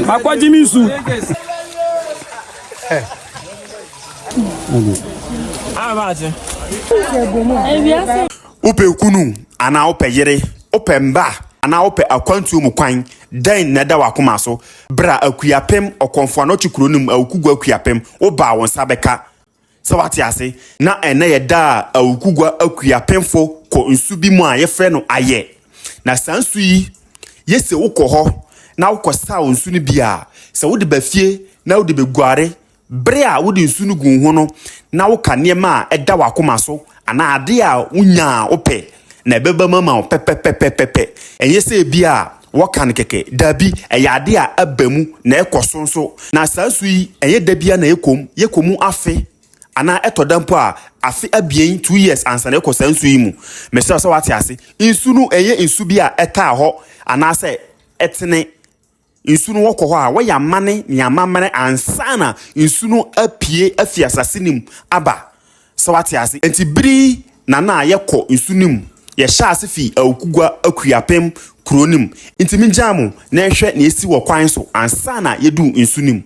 Makwa Jimmy Su. Upe kunu ana upe yere upe mba ana upe akwantu mu kwan dan na da wakoma so bra Akuapem okonfo no chikuronum Awukugua Akuapem oba won sabeka so wate ase na ene ye da Awukugua Akuapem fo ko nsu bi mu a ye frɛ no aye na sansu yi yese wokɔ na wokɔsa nsu no bia se wode ba fie na wode beguare bre a wode nsu no gun ho no na woka niema a ɛda wakoma so ana ade a wonya opɛ na beba mama pepepepepepe enye se bia wokan keke dabi eyade a abamu na ekosonso na sansu yi enye dabia na yekomu afe ana etodampo a afe abien 2 years ansa na ekosansu yi mu mesra so wate ase nsu no enye nsu bia eta ho ana se etene nsu no wokɔ hɔ a woya mane ni amamane ansa na nsu no apie afia sasenim aba so wate ase enti biri na yekɔ nsu nim ye shaase fi Awukugua Akuapem kronim intimi jamu na ehwe na esi wo kwan so ansa na yedu nsu nim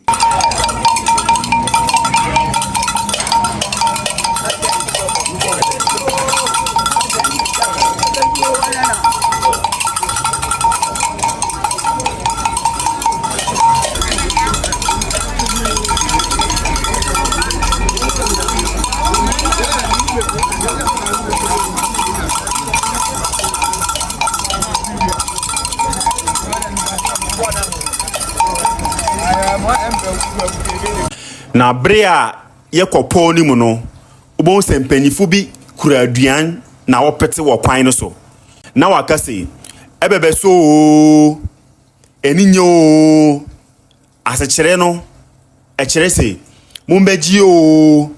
na brea yekɔpɔ ni mu no ubon sempanyifo bi kura aduan na wɔpete wɔ kwan no so na wakase ebebe so eninyo asekyere no ekyere se mumbegi o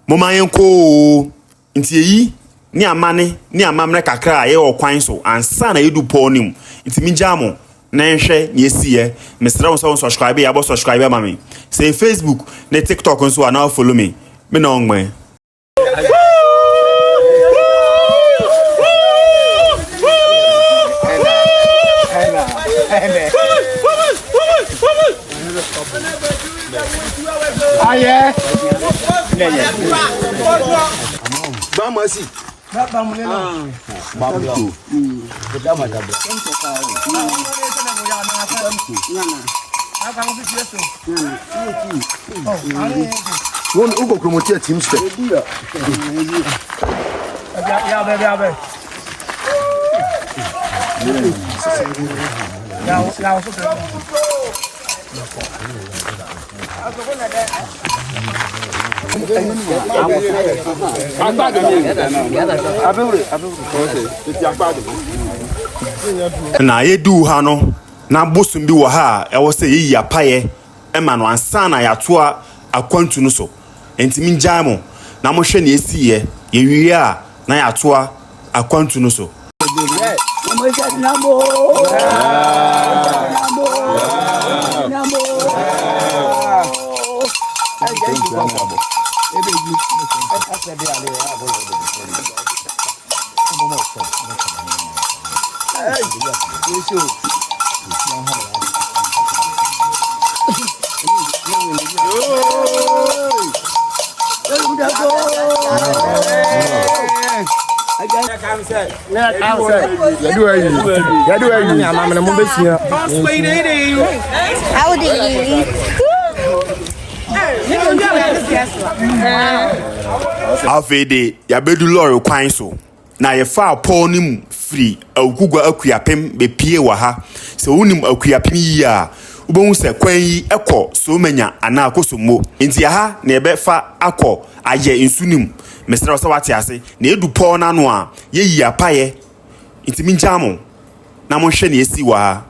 momayenko nti eyi ni amane ni amamre kakra ye wɔ kwan so ansa na yedu pɔ ni mu nti minjamo na nhwe ni esiye mesra won so subscribe ya bo subscribe ma me say Facebook na TikTok nso na follow me na ongme aye Bamasi. Babu. Bedama dabra. Won ugo promote team step. Ya be. Ya na yedu ha no na bosum bi wo ha e wo se yi apaye e ma no ansa na yatoa akwantu no so entimi njamo na mo hwe na esiye ye wiye a na yatoa akwantu no so Afede ya bedu lorry kwan so na ye fa pɔ nim free Awukugua Akuapem be pie wa ha se wonim Akuapem yi a ubon se kwan yi ekɔ so manya ana akosommo enti ha na ye be fa akɔ aye nsunim mesra so wate ase na edu pɔ na no a ye yi apaye enti minjamo na mo hwe na esi wa ha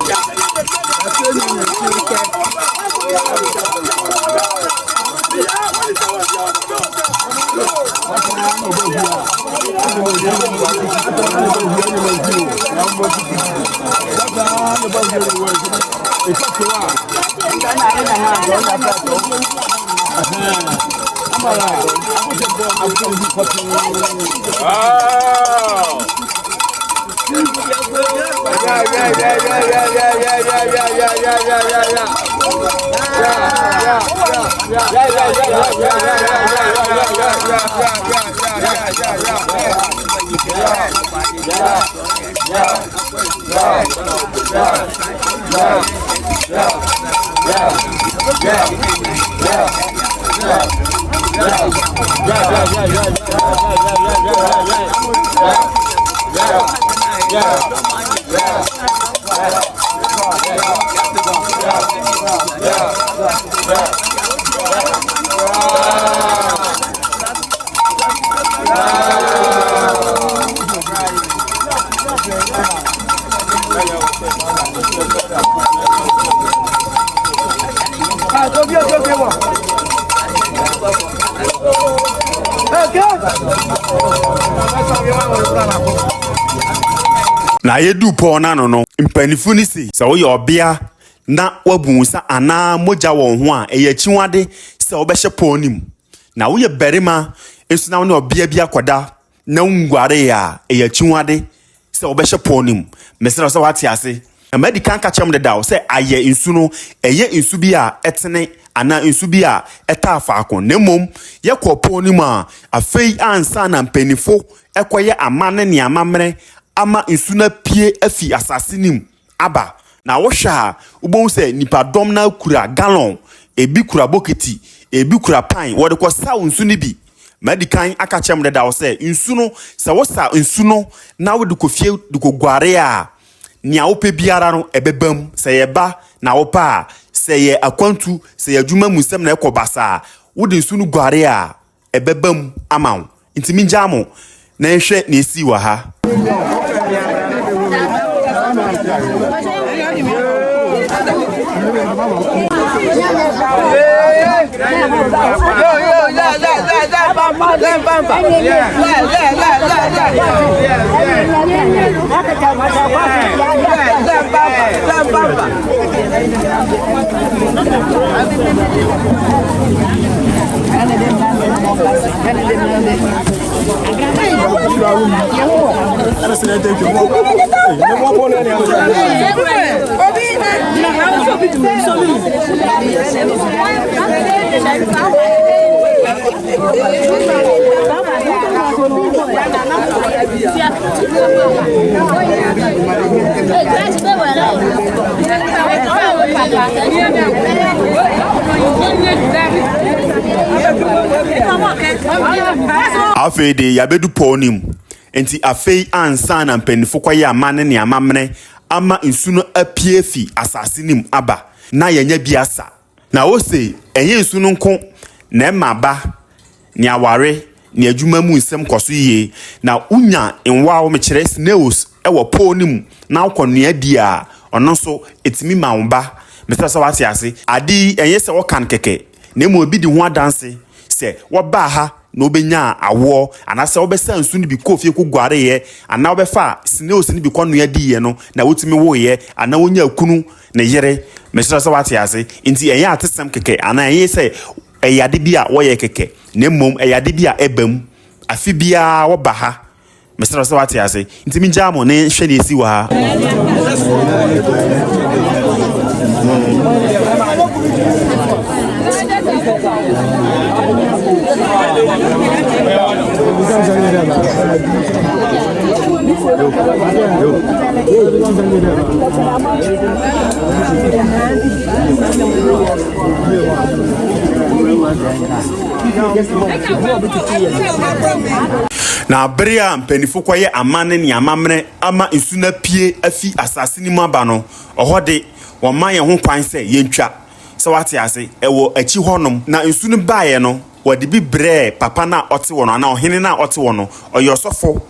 Na yedu po na no mpanifu ni si se wo ye obia na wabunsa ana moja wo ho a eye chiwade se wo behye po nim na wo ye berima ensu na wo ne obia bia koda na ngware ya eye chiwade se wo behye po nim mesra so wate ase amadi kan ka chem de dawo se aye ensu no eye ensu bi a etene ana ensu bi a eta afaako nemom ye kopo nim a afei ansa na mpanifo ekoye amane ne amamre ama insuna pie afi asasinim aba na wohwa ubon se nipadom na kura gallon ebi kura bokiti ebi kura pan wode ko sa insuni bi medikan aka chem de dawo se insuno se wosa insuno na wode ko fie de ko gware a nia wo pe biara no ebebam se ye ba na wo pa se ye akwantu se ye adwuma musem na ekobasa wode insunu gware a ebebam amaw intimi njamo na ehwe na esi wa ha Afei de yabedu ponim enti afei ansa na mpanifo kwaye amane ne amamne ama nsuno apie fi asasinim aba na yenya biasa na wo se enye nsuno nko na maba ne aware ne adwuma mu nsem koso yie na unya enwa wo mekere snails ewo ponim na akonua dia ono so etimi maumba mesa so wate ase adi enye se wo kan keke na mo bi di ho adanse se wo ba ha no benya awo anase obesa nsu ni bi kofie ko gware ye ana obefa snails ni bi kwanu di ye no na wotimi wo ye ana wonya akunu ne yere mesra so wate ase nti enye atesem keke ana enye se eyade bia wo ye keke na mom eyade bia ebam afi bia wo ba ha mesra so wate ase nti mi jamo ne hwe ne esi wa ha na bria mpanifo kwaye amane ne amamre ama insuna pie afi asasini maba no ohode wo man ye ho kwan se yentwa se wate ase ewo achi honom na insunu baaye no wode bi bre papa na ote wono na ohene na ote wono oyosofo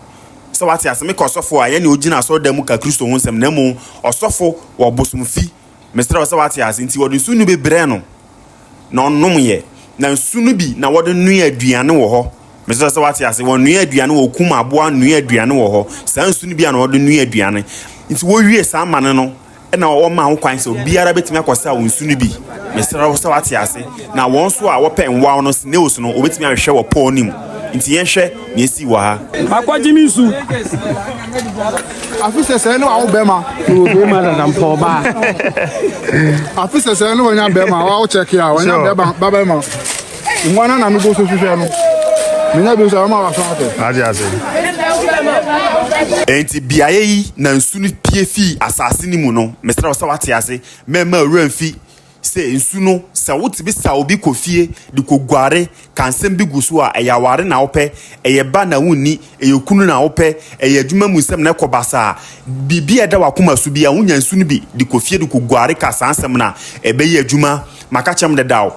se wate ase me ko osofo aye ne ogina so da mu ka Kristo ho nsem na mu osofo wo bosumfi mestra se wate ase nti wode insunu be bre no na onom ye na insunu bi na wode nua aduane wo ho mestra se wate ase won nua aduane wo kuma aboa nua aduane wo ho sa insunu bi na wode nua aduane nti wo wie sa amane no na wo ma ho kwan se obiara betimi akosa wo insunu bi mesra se wate ase na won so a wo pe nwa no snails no obetimi ahwe wo ponim nti yenhwe na esi wa ha Akwa Jimmy su. Afisa say no awo bema. O be ma da mpo ba. Afisa say no wonya bema, wa check ya, wonya beba ma. Ngwana na mi go so hwehwe no. Menya bi so ma wa so ate. Ade ase. enti biaye yi na nsu no pie fi asase ni mu no mesra wo wate ase mema awuramfi se nsu no se wote bi sa obi kofie de koguare kansem bi gusu a eyaware na wope eyeba na wunni eyekunu na wope eyadwuma musem na ekobasa bibi eda wakoma su bia wonya nsu no bi de kofie de koguare ka sansem na ebeyi adwuma makachem de dawo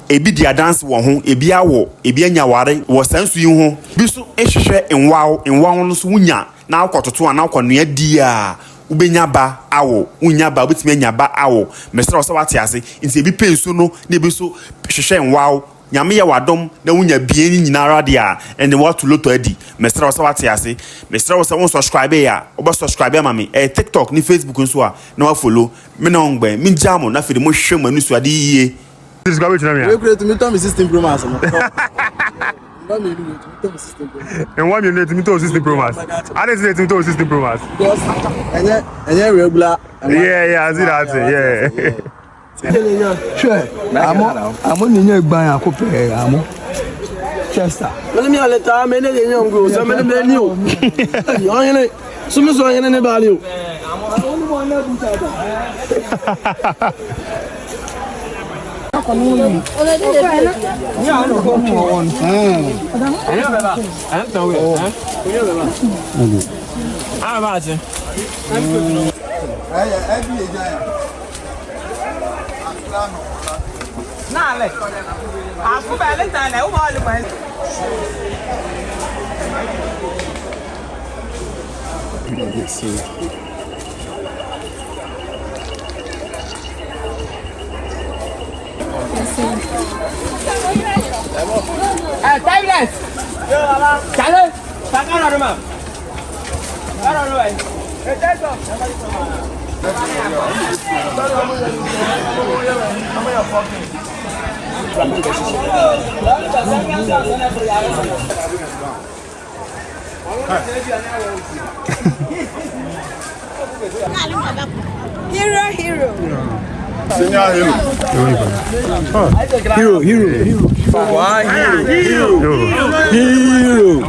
ebi dia dance wo ho ebi awo ebi anyaware wo sansu yi ho bi so ehwehwe enwawo no so wunya na akototo na akonua dia ubenya ba awo wunya ba obetime anya ba awo mesra so wate ase nti ebi pensu no na ebi so hwehwe enwawo nyame ye wadom na wunya bie ni nyinara dia and what loto adi mesra so wate ase mesra so won subscribe ya obo subscribe ma me TikTok ni Facebook nso a na wa follow me na ongbe me jamo na fede mo hwehwe manu so ade yiye. This is going to me. We create me to me system pro mass. Ba me do to me system pro. And 1 minute me to system pro mass. I didn't say to system pro mass. Because any regular. Yeah, I see that. Yeah. Sure. I'm on the Gban Akuapem. I'm Chester. Let me let ta me ne nyam go so me ne new. Yo so me so yene ne ba le o. Timeless. Yo, baba. Chale. Sakana ruma. Ara ruma. Eteso. Hero. Senior hero. Hero. Hero.